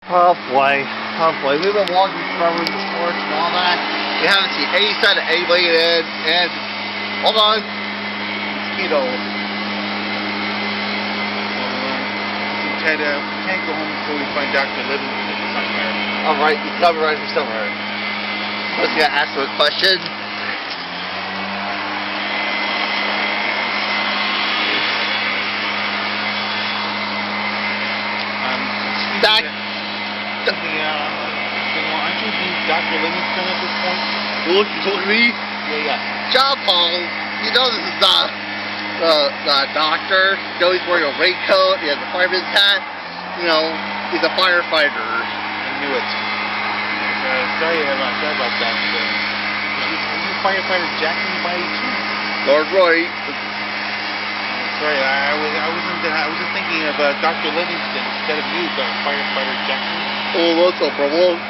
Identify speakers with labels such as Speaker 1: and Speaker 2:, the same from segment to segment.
Speaker 1: Oh boy, oh boy. We've been walking through the forest and all that. We haven't seen any sign of anybody in, and hold on, mosquito.
Speaker 2: Ted, we can't go home until we find Dr. Livingston somewhere.
Speaker 1: Alright, he's coming right from somewhere. I was gonna ask him a question. Doc.
Speaker 2: Aren't you Dr. Livingston at this point?
Speaker 1: Look at me.
Speaker 2: Yeah.
Speaker 1: John Paul, you know this is not the doctor. You know he's wearing a raincoat, he has a fireman's hat. You know, he's a firefighter.
Speaker 2: I knew it. Sorry about that. Are you firefighter Jackson by any chance?
Speaker 1: Lord Roy.
Speaker 2: Sorry, I was just thinking of Dr. Livingston instead of you, firefighter Jackson.
Speaker 1: Oh, that's no problem.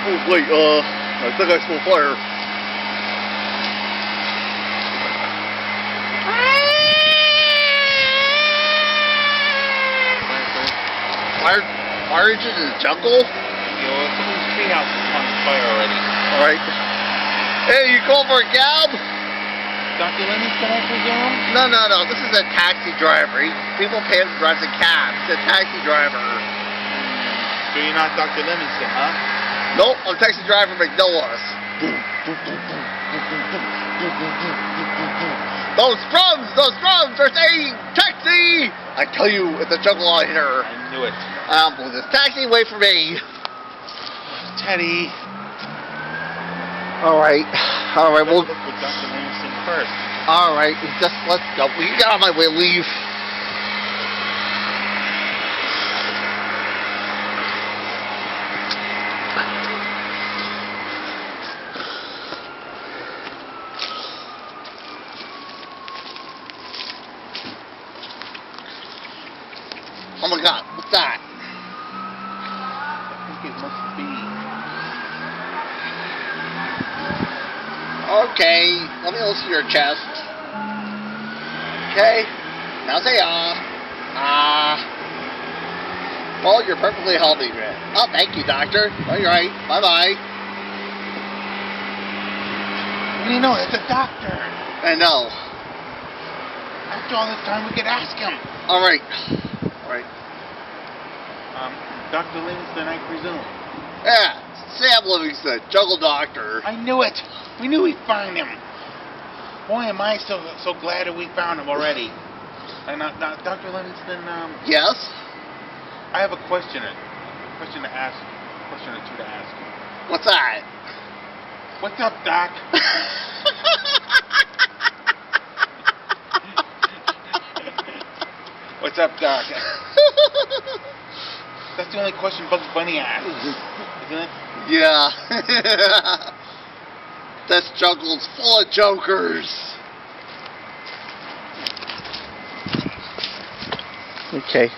Speaker 1: Oh, wait, I think I smell fire. Fire engine in the jungle?
Speaker 2: Someone's treehouse is on fire already.
Speaker 1: Alright. Hey, you call for a cab?
Speaker 2: Dr. Livingston, I presume?
Speaker 1: No. This is a taxi driver. People pay him to drive a cab. He's a taxi driver.
Speaker 2: So you're not Dr. Livingston, huh?
Speaker 1: Nope, I'm taxi driver McNullis. Those drums are saying taxi! I tell you, it's a jungle out here.
Speaker 2: I knew it.
Speaker 1: Move this taxi away from me.
Speaker 2: Teddy.
Speaker 1: Alright,
Speaker 2: we'll look for Dr. Livingston first.
Speaker 1: Alright, let's go. You get out of my way, leave. Oh my god, what's that?
Speaker 2: I think it must be.
Speaker 1: Okay, let me listen to your chest. Okay, now say well, you're perfectly healthy, man. Oh, thank you, doctor. Oh, you're right. Bye-bye.
Speaker 2: What do you know? It's a doctor.
Speaker 1: I know.
Speaker 2: After all this time, we could ask him.
Speaker 1: Alright.
Speaker 2: Dr. Livingston, I presume.
Speaker 1: Yeah, Sam Livingston, jungle doctor.
Speaker 2: I knew it. We knew we'd find him. Boy, am I so glad that we found him already. And Dr. Livingston,
Speaker 1: Yes?
Speaker 2: I have a question to ask. A question or two to ask.
Speaker 1: What's that?
Speaker 2: What's up, Doc? What's up, Doc? That's the only question Bugs Bunny asks, isn't it?
Speaker 1: Yeah. This jungle's full of jokers. Okay.